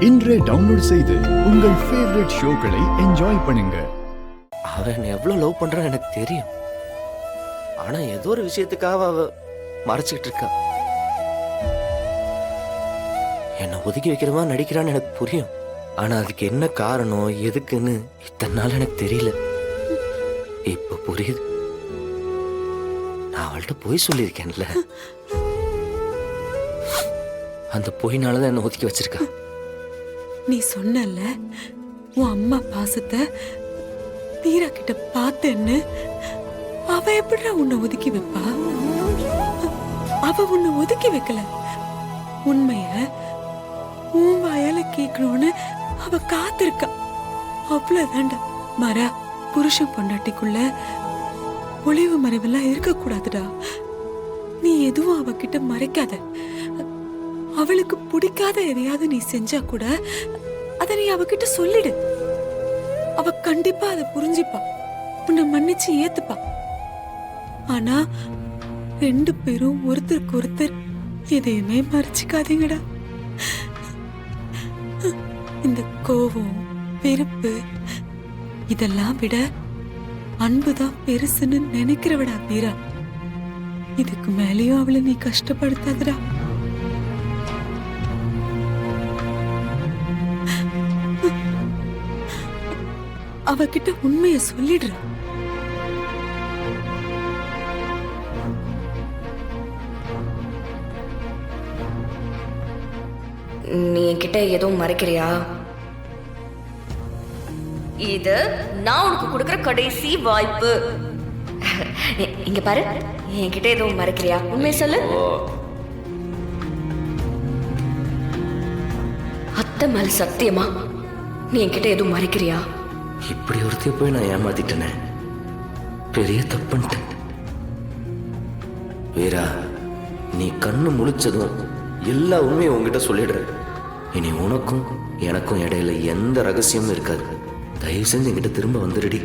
இன்றே டவுன்லோட் செய்து உங்கள் ஃபேவரட் ஷோக்களை என்ஜாய் பண்ணுங்க. அவன் எவ்வளவு லவ் பண்றான்னு எனக்கு தெரியும். ஆனா ஏதோ ஒரு விஷயத்துக்காக அவ மறைச்சிக்கிட்டு இருக்கா. என்னை ஒதுக்கி வைக்கிறவா நடிக்கிறான்னு எனக்கு புரியும். ஆனா அதுக்கு என்ன காரணம், எதுக்குன்னு இத்தனை நாள் எனக்கு தெரியல. இப்ப புரியுது. நான் அவள்கிட்ட பொய் சொல்லியிருக்கேன்ல, அந்த பொய்னாலதான் என்ன ஒதுக்கி வச்சிருக்கா. நீ சொன்னல உன் அம்மா பாசத்தை மீரா கிட்ட பார்த்தேன்னு. அவ எப்படிடா உன்னை ஒதுக்கி வைப்பா? அவ உன்னை ஒதுக்கி வைக்கல. உண்மைய உன் வாயால கேட்கணும்னு அவ காத்திருக்கா. அவ்வளவுதான்டா. மரா, புருஷன் பொண்டாட்டிக்குள்ள ஒளிவு மறைவெல்லாம் இருக்க கூடாதுடா. நீ எதுவும் அவகிட்ட மறைக்காத. அவளுக்கு பிடிக்காத எதையாவது நீ செஞ்சா கூட அத நீ அவகிட்ட சொல்லிடு. அவ கண்டிப்பா அதை புரிஞ்சுப்பா, உன்னை மன்னிச்சு ஏத்துப்பா. ஆனா 2 பேரும் ஒருத்தருக்கு ஒருத்தர் எதையுமே மறைச்சிக்காதீங்கடா. இந்த கோபம், வெறுப்பு இதெல்லாம் விட அன்புதான் பெருசுன்னு நினைக்கிறவடா மீரா. இதுக்கு மேலேயும் அவளை நீ கஷ்டப்படுத்தாதடா. அவகிட்ட உண்மைய சொல்லிடுற. நீ என்கிட்ட எதுவும் மறைக்கிறியா? இது நான் உனக்கு கொடுக்கிற கடைசி வாய்ப்பு. இங்க பாரு, என்கிட்ட எதுவும் மறைக்கிறியா? உண்மையை சொல்லு. அத்தை மேல சத்தியமா நீ என்கிட்ட எதுவும் மறைக்கிறியா? இப்படி ஒருத்தைய போய் நான் ஏமாத்திட்டேனே, பெரிய தப்புன்ட்டேன். வீரா, நீ கண்ணு முழிச்சதும் எல்லா உண்மையும் உங்ககிட்ட சொல்லிடுற. இனி உனக்கும் எனக்கும் இடையில எந்த ரகசியமும் இருக்காது. தயவு செஞ்சு என்கிட்ட திரும்ப வந்துடுடி.